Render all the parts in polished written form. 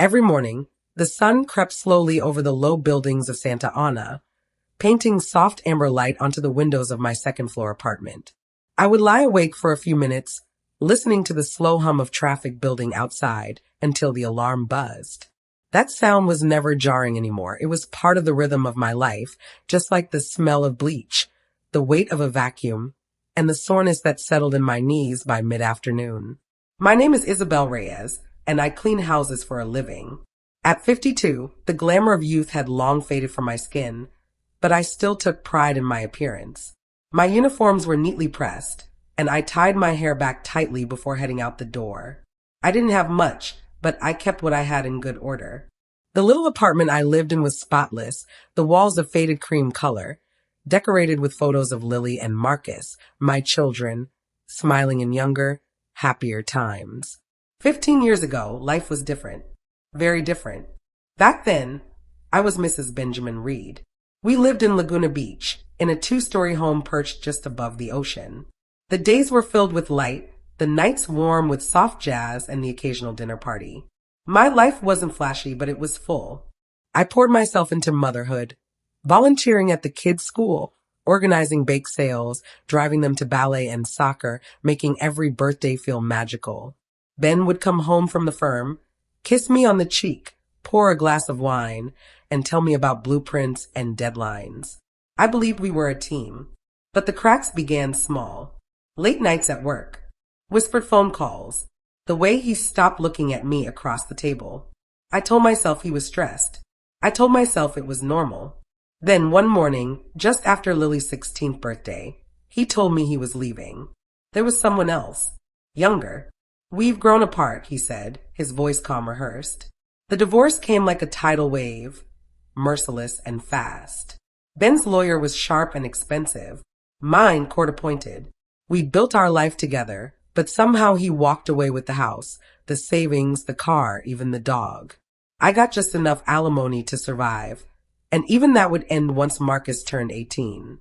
Every morning, the sun crept slowly over the low buildings of Santa Ana, painting soft amber light onto the windows of my second-floor apartment. I would lie awake for a few minutes, listening to the slow hum of traffic building outside until the alarm buzzed. That sound was never jarring anymore. It was part of the rhythm of my life, just like the smell of bleach, the weight of a vacuum, and the soreness that settled in my knees by mid-afternoon. My name is Isabel Reyes, and I clean houses for a living. At 52, the glamour of youth had long faded from my skin, but I still took pride in my appearance. My uniforms were neatly pressed, and I tied my hair back tightly before heading out the door. I didn't have much, but I kept what I had in good order. The little apartment I lived in was spotless, the walls of faded cream color, decorated with photos of Lily and Marcus, my children, smiling in younger, happier times. 15 years ago, life was different. Very different. Back then, I was Mrs. Benjamin Reed. We lived in Laguna Beach, in a 2-story home perched just above the ocean. The days were filled with light, the nights warm with soft jazz and the occasional dinner party. My life wasn't flashy, but it was full. I poured myself into motherhood, volunteering at the kids' school, organizing bake sales, driving them to ballet and soccer, making every birthday feel magical. Ben would come home from the firm, kiss me on the cheek, pour a glass of wine, and tell me about blueprints and deadlines. I believed we were a team, but the cracks began small. Late nights at work, whispered phone calls, the way he stopped looking at me across the table. I told myself he was stressed. I told myself it was normal. Then one morning, just after Lily's 16th birthday, he told me he was leaving. There was someone else, younger. "We've grown apart," he said, his voice calm rehearsed. The divorce came like a tidal wave, merciless and fast. Ben's lawyer was sharp and expensive, mine court-appointed. We built our life together, but somehow he walked away with the house, the savings, the car, even the dog. I got just enough alimony to survive, and even that would end once Marcus turned 18.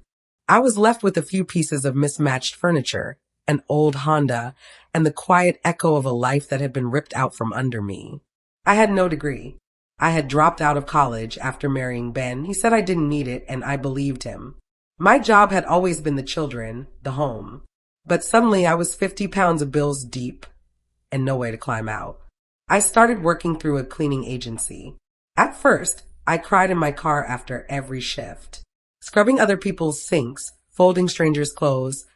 I was left with a few pieces of mismatched furniture, an old Honda, and the quiet echo of a life that had been ripped out from under me. I had no degree. I had dropped out of college after marrying Ben. He said I didn't need it, and I believed him. My job had always been the children, the home. But suddenly I was 50 pounds of bills deep and no way to climb out. I started working through a cleaning agency. At first, I cried in my car after every shift, scrubbing other people's sinks, folding strangers' clothes,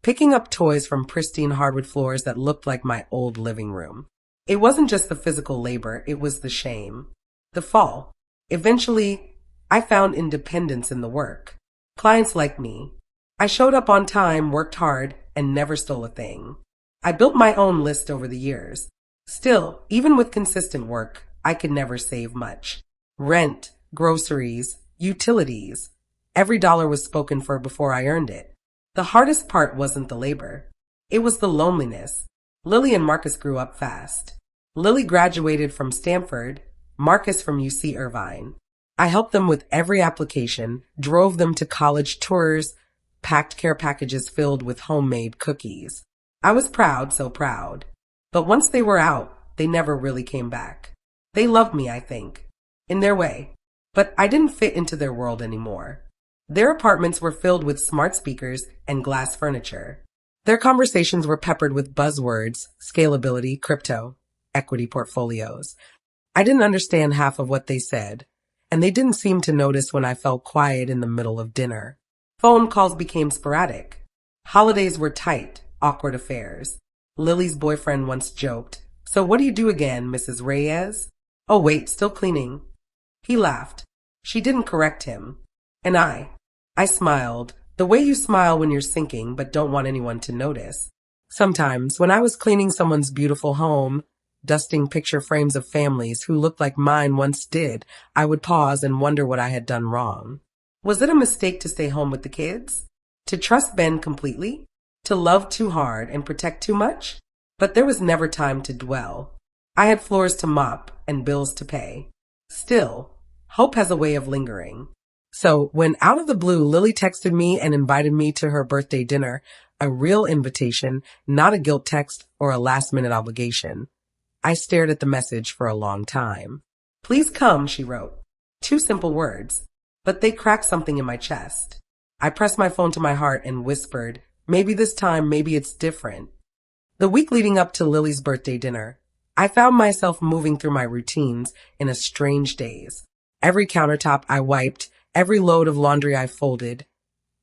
picking up toys from pristine hardwood floors that looked like my old living room. It wasn't just the physical labor, it was the shame, the fall. Eventually, I found independence in the work. Clients liked me. I showed up on time, worked hard, and never stole a thing. I built my own list over the years. Still, even with consistent work, I could never save much. Rent, groceries, utilities. Every dollar was spoken for before I earned it. The hardest part wasn't the labor. It was the loneliness. Lily and Marcus grew up fast. Lily graduated from Stanford, Marcus from UC Irvine. I helped them with every application, drove them to college tours, packed care packages filled with homemade cookies. I was proud, so proud. But once they were out, they never really came back. They loved me, I think, in their way. But I didn't fit into their world anymore. Their apartments were filled with smart speakers and glass furniture. Their conversations were peppered with buzzwords, scalability, crypto, equity portfolios. I didn't understand half of what they said, and they didn't seem to notice when I fell quiet in the middle of dinner. Phone calls became sporadic. Holidays were tight, awkward affairs. Lily's boyfriend once joked, "So what do you do again, Mrs. Reyes?" "Oh wait, still cleaning." He laughed. She didn't correct him. And I smiled, the way you smile when you're sinking but don't want anyone to notice. Sometimes, when I was cleaning someone's beautiful home, dusting picture frames of families who looked like mine once did, I would pause and wonder what I had done wrong. Was it a mistake to stay home with the kids? To trust Ben completely? To love too hard and protect too much? But there was never time to dwell. I had floors to mop and bills to pay. Still, hope has a way of lingering. So when out of the blue, Lily texted me and invited me to her birthday dinner, a real invitation, not a guilt text or a last-minute obligation. I stared at the message for a long time. Please come, she wrote. 2 simple words, but they cracked something in my chest. I pressed my phone to my heart and whispered, maybe this time, maybe it's different. The week leading up to Lily's birthday dinner, I found myself moving through my routines in a strange daze. Every countertop I wiped, every load of laundry I folded,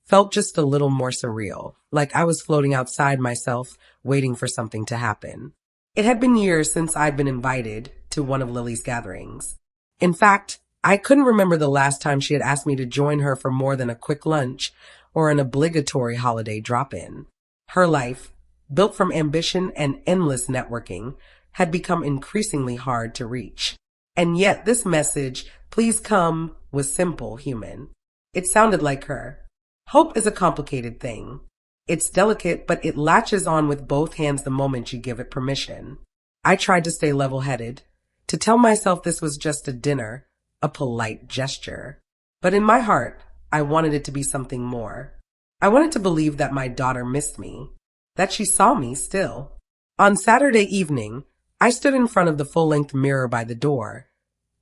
felt just a little more surreal, like I was floating outside myself, waiting for something to happen. It had been years since I'd been invited to one of Lily's gatherings. In fact, I couldn't remember the last time she had asked me to join her for more than a quick lunch or an obligatory holiday drop-in. Her life, built from ambition and endless networking, had become increasingly hard to reach. And yet this message, please come, was simple, human. It sounded like her. Hope is a complicated thing. It's delicate, but it latches on with both hands the moment you give it permission. I tried to stay level-headed, to tell myself this was just a dinner, a polite gesture. But in my heart, I wanted it to be something more. I wanted to believe that my daughter missed me, that she saw me still. On Saturday evening, I stood in front of the full-length mirror by the door,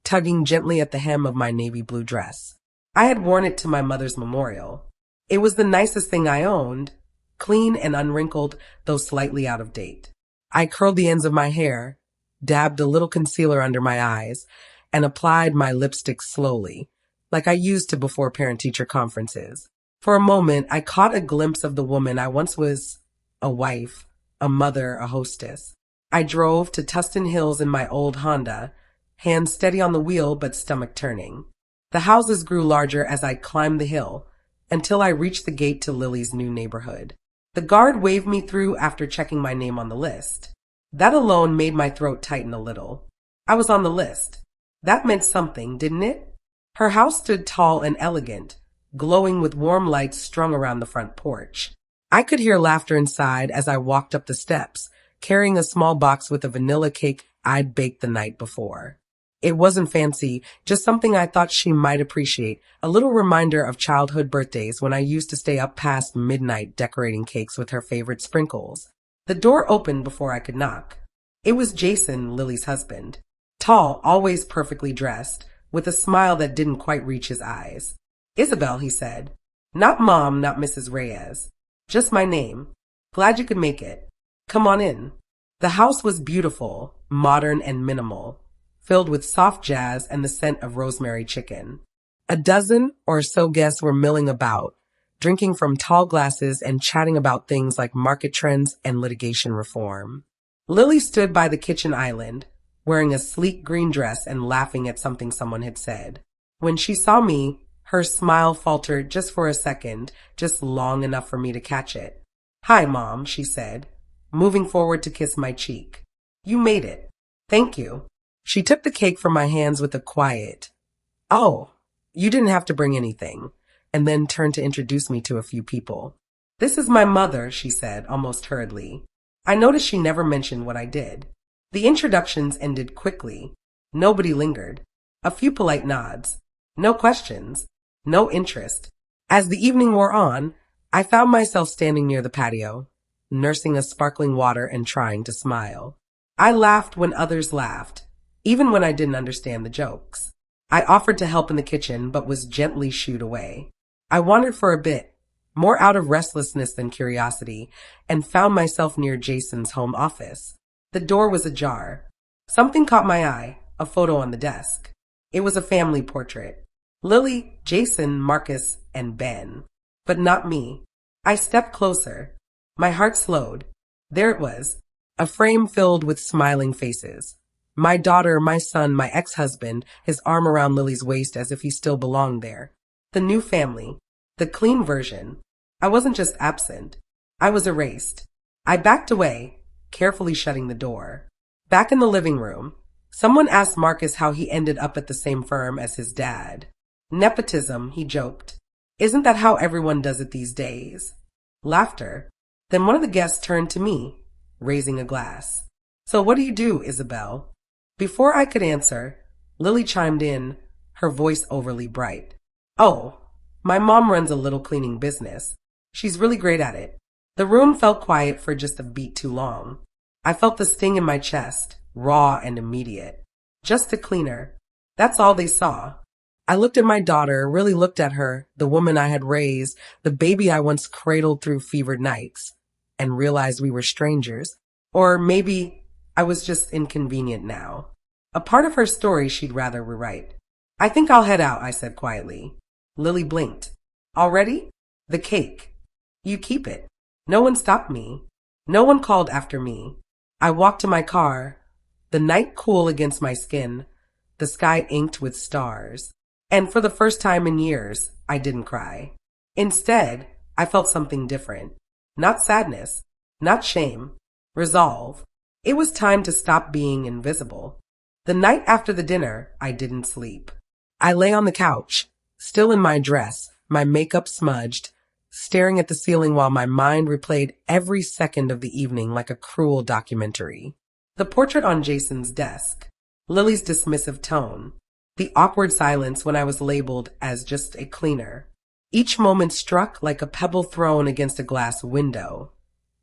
tugging gently at the hem of my navy blue dress. I had worn it to my mother's memorial. It was the nicest thing I owned, clean and unwrinkled, though slightly out of date. I curled the ends of my hair, dabbed a little concealer under my eyes, and applied my lipstick slowly, like I used to before parent-teacher conferences. For a moment, I caught a glimpse of the woman I once was, a wife, a mother, a hostess. I drove to Tustin Hills in my old Honda, hands steady on the wheel but stomach turning. The houses grew larger as I climbed the hill, until I reached the gate to Lily's new neighborhood. The guard waved me through after checking my name on the list. That alone made my throat tighten a little. I was on the list. That meant something, didn't it? Her house stood tall and elegant, glowing with warm lights strung around the front porch. I could hear laughter inside as I walked up the steps, carrying a small box with a vanilla cake I'd baked the night before. It wasn't fancy, just something I thought she might appreciate, a little reminder of childhood birthdays when I used to stay up past midnight decorating cakes with her favorite sprinkles. The door opened before I could knock. It was Jason, Lily's husband. Tall, always perfectly dressed, with a smile that didn't quite reach his eyes. Isabel, he said. Not Mom, not Mrs. Reyes. Just my name. Glad you could make it. Come on in. The house was beautiful, modern and minimal, filled with soft jazz and the scent of rosemary chicken. A dozen or so guests were milling about, drinking from tall glasses and chatting about things like market trends and litigation reform. Lily stood by the kitchen island, wearing a sleek green dress and laughing at something someone had said. When she saw me, her smile faltered just for a second, just long enough for me to catch it. Hi, Mom, she said, moving forward to kiss my cheek. You made it. Thank you. She took the cake from my hands with a quiet, "Oh, you didn't have to bring anything," and then turned to introduce me to a few people. This is my mother, she said, almost hurriedly. I noticed she never mentioned what I did. The introductions ended quickly. Nobody lingered. A few polite nods. No questions. No interest. As the evening wore on, I found myself standing near the patio, nursing a sparkling water and trying to smile. I laughed when others laughed, even when I didn't understand the jokes. I offered to help in the kitchen, but was gently shooed away. I wandered for a bit, more out of restlessness than curiosity, and found myself near Jason's home office. The door was ajar. Something caught my eye, a photo on the desk. It was a family portrait. Lily, Jason, Marcus, and Ben. But not me. I stepped closer. My heart slowed. There it was, a frame filled with smiling faces. My daughter, my son, my ex-husband, his arm around Lily's waist as if he still belonged there. The new family. The clean version. I wasn't just absent. I was erased. I backed away, carefully shutting the door. Back in the living room, someone asked Marcus how he ended up at the same firm as his dad. Nepotism, he joked. Isn't that how everyone does it these days? Laughter. Then one of the guests turned to me, raising a glass. So what do you do, Isabel? Before I could answer, Lily chimed in, her voice overly bright. Oh, my mom runs a little cleaning business. She's really great at it. The room felt quiet for just a beat too long. I felt the sting in my chest, raw and immediate. Just a cleaner. That's all they saw. I looked at my daughter, really looked at her, the woman I had raised, the baby I once cradled through fevered nights, and realized we were strangers. Or maybe I was just inconvenient now. A part of her story she'd rather rewrite. I think I'll head out, I said quietly. Lily blinked. Already? The cake. You keep it. No one stopped me. No one called after me. I walked to my car, the night cool against my skin, the sky inked with stars. And for the first time in years, I didn't cry. Instead, I felt something different. Not sadness, not shame, resolve. It was time to stop being invisible. The night after the dinner, I didn't sleep. I lay on the couch, still in my dress, my makeup smudged, staring at the ceiling while my mind replayed every second of the evening like a cruel documentary. The portrait on Jason's desk, Lily's dismissive tone, the awkward silence when I was labeled as just a cleaner. Each moment struck like a pebble thrown against a glass window.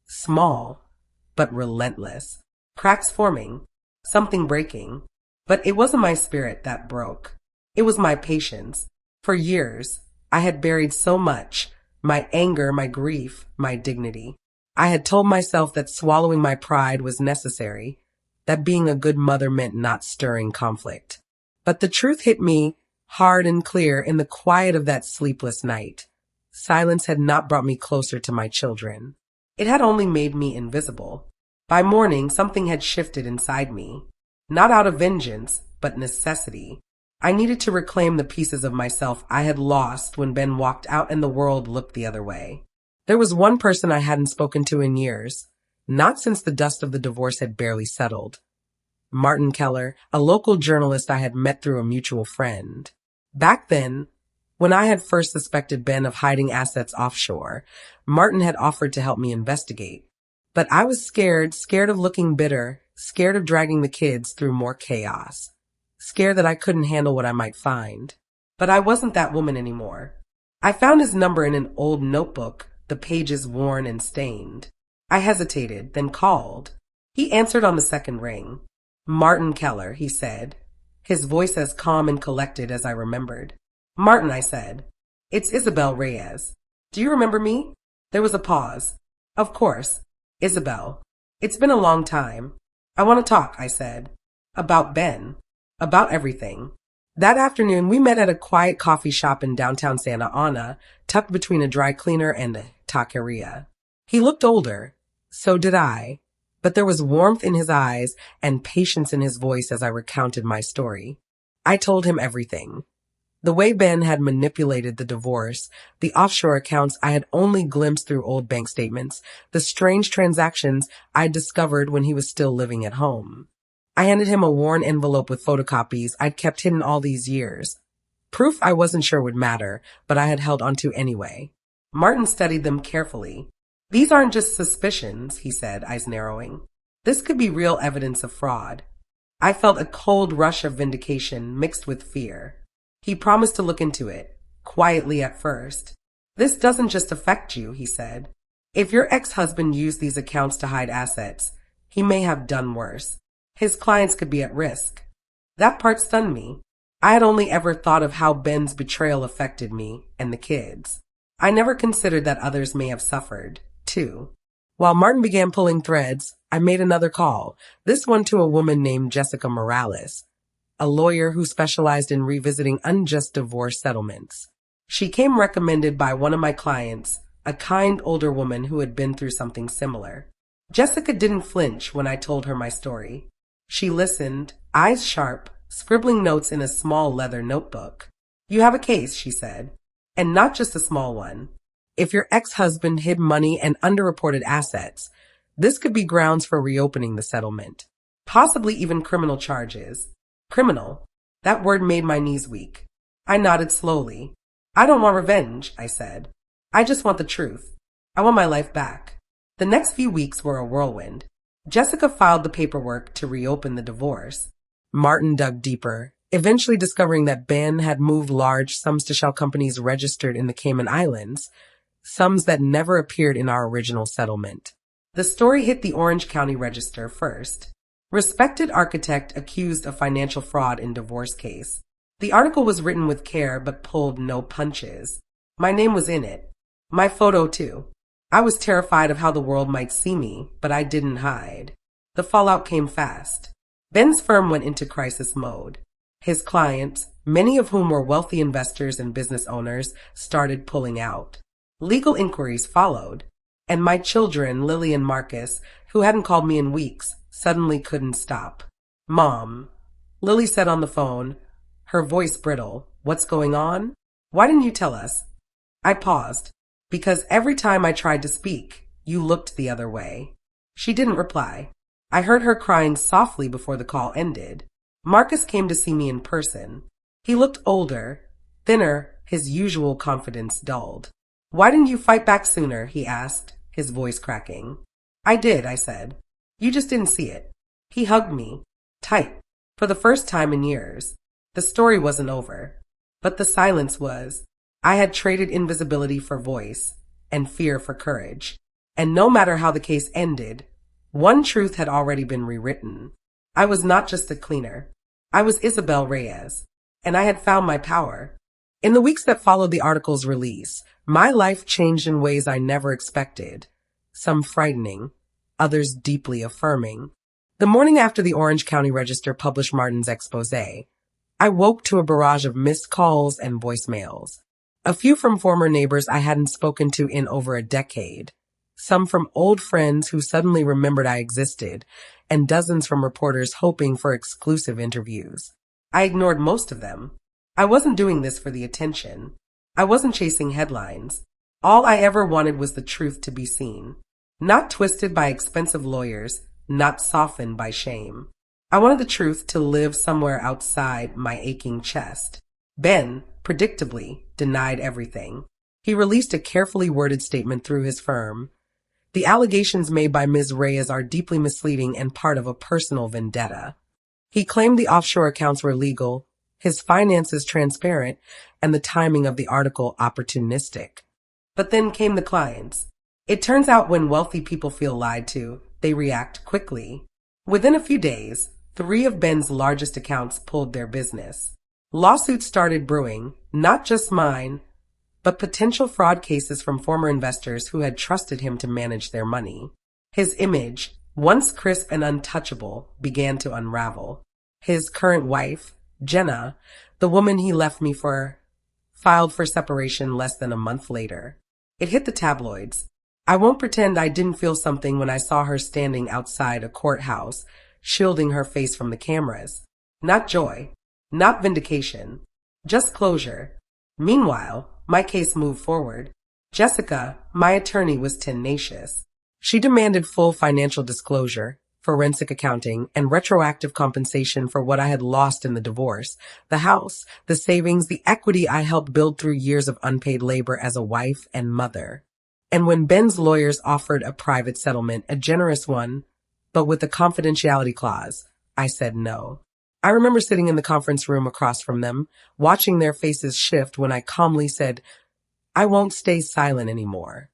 Small, but relentless. Cracks forming, something breaking. But it wasn't my spirit that broke. It was my patience. For years, I had buried so much, my anger, my grief, my dignity. I had told myself that swallowing my pride was necessary, that being a good mother meant not stirring conflict. But the truth hit me hard and clear in the quiet of that sleepless night. Silence had not brought me closer to my children. It had only made me invisible. By morning, something had shifted inside me. Not out of vengeance, but necessity. I needed to reclaim the pieces of myself I had lost when Ben walked out and the world looked the other way. There was one person I hadn't spoken to in years, not since the dust of the divorce had barely settled. Martin Keller, a local journalist I had met through a mutual friend. Back then, when I had first suspected Ben of hiding assets offshore, Martin had offered to help me investigate. But I was scared of looking bitter, scared of dragging the kids through more chaos, scared that I couldn't handle what I might find. But I wasn't that woman anymore. I found his number in an old notebook, the pages worn and stained. I hesitated, then called. He answered on the second ring. Martin Keller, he said, his voice as calm and collected as I remembered. Martin, I said. It's Isabel Reyes. Do you remember me? There was a pause. Of course. Isabel. It's been a long time. I want to talk, I said. About Ben. About everything. That afternoon, we met at a quiet coffee shop in downtown Santa Ana, tucked between a dry cleaner and a taqueria. He looked older. So did I. But there was warmth in his eyes and patience in his voice as I recounted my story. I told him everything. The way Ben had manipulated the divorce, the offshore accounts I had only glimpsed through old bank statements, the strange transactions I'd discovered when he was still living at home. I handed him a worn envelope with photocopies I'd kept hidden all these years. Proof I wasn't sure would matter, but I had held onto anyway. Martin studied them carefully. These aren't just suspicions, he said, eyes narrowing. This could be real evidence of fraud. I felt a cold rush of vindication mixed with fear. He promised to look into it, quietly at first. This doesn't just affect you, he said. If your ex-husband used these accounts to hide assets, he may have done worse. His clients could be at risk. That part stunned me. I had only ever thought of how Ben's betrayal affected me and the kids. I never considered that others may have suffered, too. While Martin began pulling threads, I made another call, this one to a woman named Jessica Morales, a lawyer who specialized in revisiting unjust divorce settlements. She came recommended by one of my clients, a kind older woman who had been through something similar. Jessica didn't flinch when I told her my story. She listened, eyes sharp, scribbling notes in a small leather notebook. You have a case, she said, and not just a small one. If your ex-husband hid money and underreported assets, this could be grounds for reopening the settlement. Possibly even criminal charges. Criminal. That word made my knees weak. I nodded slowly. I don't want revenge, I said. I just want the truth. I want my life back. The next few weeks were a whirlwind. Jessica filed the paperwork to reopen the divorce. Martin dug deeper, eventually discovering that Ben had moved large sums to shell companies registered in the Cayman Islands, sums that never appeared in our original settlement. The story hit the Orange County Register first. Respected architect accused of financial fraud in divorce case. The article was written with care but pulled no punches. My name was in it. My photo too. I was terrified of how the world might see me, but I didn't hide. The fallout came fast. Ben's firm went into crisis mode. His clients, many of whom were wealthy investors and business owners, started pulling out. Legal inquiries followed, and my children, Lily and Marcus, who hadn't called me in weeks, suddenly couldn't stop. "Mom," Lily said on the phone, her voice brittle. "What's going on? Why didn't you tell us?" I paused, because every time I tried to speak, you looked the other way. She didn't reply. I heard her crying softly before the call ended. Marcus came to see me in person. He looked older, thinner, his usual confidence dulled. "Why didn't you fight back sooner?" he asked, his voice cracking. "I did," I said. "You just didn't see it." He hugged me, tight, for the first time in years. The story wasn't over, but the silence was. I had traded invisibility for voice, and fear for courage. And no matter how the case ended, one truth had already been rewritten. I was not just a cleaner. I was Isabel Reyes, and I had found my power. In the weeks that followed the article's release, my life changed in ways I never expected. Some frightening, others deeply affirming. The morning after the Orange County Register published Martin's expose, I woke to a barrage of missed calls and voicemails. A few from former neighbors I hadn't spoken to in over a decade. Some from old friends who suddenly remembered I existed, and dozens from reporters hoping for exclusive interviews. I ignored most of them. I wasn't doing this for the attention. I wasn't chasing headlines. All I ever wanted was the truth to be seen. Not twisted by expensive lawyers, not softened by shame. I wanted the truth to live somewhere outside my aching chest. Ben, predictably, denied everything. He released a carefully worded statement through his firm. "The allegations made by Ms. Reyes are deeply misleading and part of a personal vendetta." He claimed the offshore accounts were legal, his finances transparent, and the timing of the article opportunistic. But then came the clients. It turns out when wealthy people feel lied to, they react quickly. Within a few days, 3 of Ben's largest accounts pulled their business. Lawsuits started brewing, not just mine, but potential fraud cases from former investors who had trusted him to manage their money. His image, once crisp and untouchable, began to unravel. His current wife, Jenna, the woman he left me for, filed for separation less than a month later. It hit the tabloids. I won't pretend I didn't feel something when I saw her standing outside a courthouse, shielding her face from the cameras. Not joy, not vindication, just closure. Meanwhile, my case moved forward. Jessica, my attorney, was tenacious. She demanded full financial disclosure, forensic accounting, and retroactive compensation for what I had lost in the divorce, the house, the savings, the equity I helped build through years of unpaid labor as a wife and mother. And when Ben's lawyers offered a private settlement, a generous one, but with a confidentiality clause, I said no. I remember sitting in the conference room across from them, watching their faces shift when I calmly said, "I won't stay silent anymore."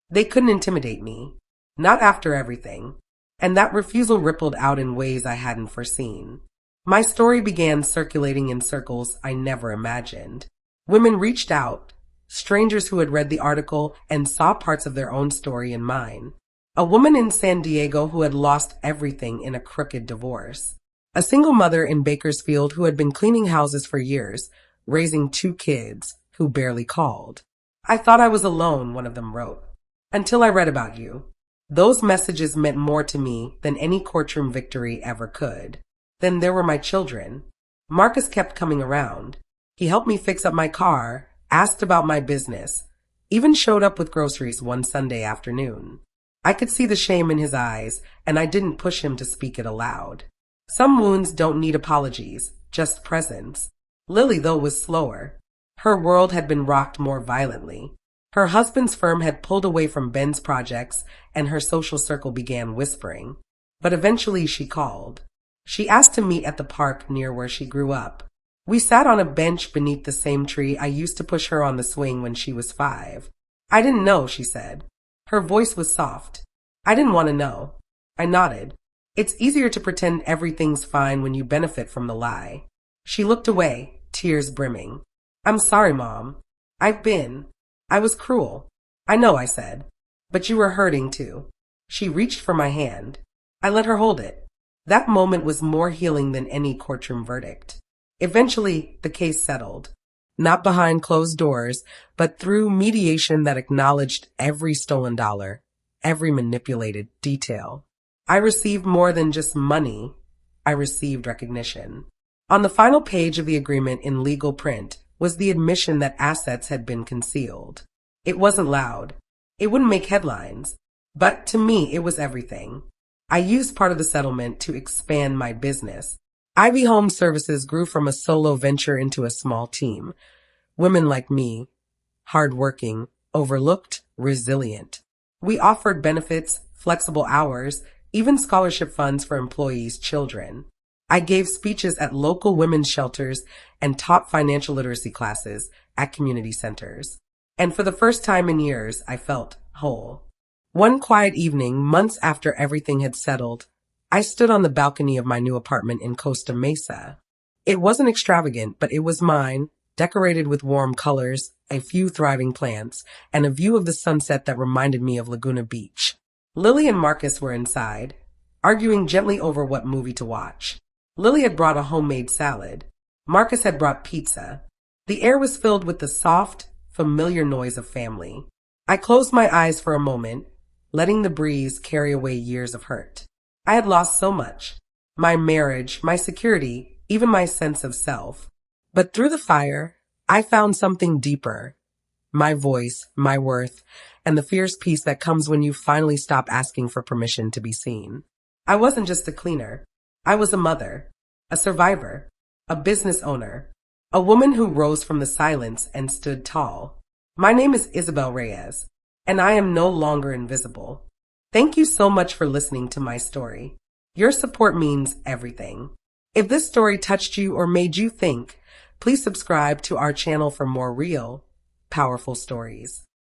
They couldn't intimidate me. Not after everything. And that refusal rippled out in ways I hadn't foreseen. My story began circulating in circles I never imagined. Women reached out, strangers who had read the article and saw parts of their own story in mine. A woman in San Diego who had lost everything in a crooked divorce. A single mother in Bakersfield who had been cleaning houses for years, raising 2 kids, who barely called. "I thought I was alone," one of them wrote, "until I read about you." Those messages meant more to me than any courtroom victory ever could. Then there were my children. Marcus kept coming around. He helped me fix up my car, asked about my business, even showed up with groceries one Sunday afternoon. I could see the shame in his eyes, and I didn't push him to speak it aloud. Some wounds don't need apologies, just presence. Lily, though, was slower. Her world had been rocked more violently. Her husband's firm had pulled away from Ben's projects, and her social circle began whispering. But eventually she called. She asked to meet at the park near where she grew up. We sat on a bench beneath the same tree I used to push her on the swing when she was 5. "I didn't know," she said. Her voice was soft. "I didn't want to know." I nodded. It's easier to pretend everything's fine when you benefit from the lie. She looked away, tears brimming. I'm sorry, Mom. I was cruel. I know, I said. But you were hurting too. She reached for my hand. I let her hold it. That moment was more healing than any courtroom verdict. Eventually, the case settled. Not behind closed doors, but through mediation that acknowledged every stolen dollar, every manipulated detail. I received more than just money. I received recognition. On the final page of the agreement in legal print was the admission that assets had been concealed. It wasn't loud. It wouldn't make headlines. But to me, it was everything. I used part of the settlement to expand my business. Ivy Home Services grew from a solo venture into a small team. Women like me, hardworking, overlooked, resilient. We offered benefits, flexible hours, even scholarship funds for employees' children. I gave speeches at local women's shelters and taught financial literacy classes at community centers. And for the first time in years, I felt whole. One quiet evening, months after everything had settled, I stood on the balcony of my new apartment in Costa Mesa. It wasn't extravagant, but it was mine, decorated with warm colors, a few thriving plants, and a view of the sunset that reminded me of Laguna Beach. Lily and Marcus were inside, arguing gently over what movie to watch. Lily had brought a homemade salad. Marcus had brought pizza. The air was filled with the soft, familiar noise of family. I closed my eyes for a moment, letting the breeze carry away years of hurt. I had lost so much. My marriage, my security, even my sense of self. But through the fire, I found something deeper. My voice, my worth, and the fierce peace that comes when you finally stop asking for permission to be seen. I wasn't just a cleaner. I was a mother, a survivor, a business owner, a woman who rose from the silence and stood tall. My name is Isabel Reyes, and I am no longer invisible. Thank you so much for listening to my story. Your support means everything. If this story touched you or made you think, please subscribe to our channel for more real, powerful stories.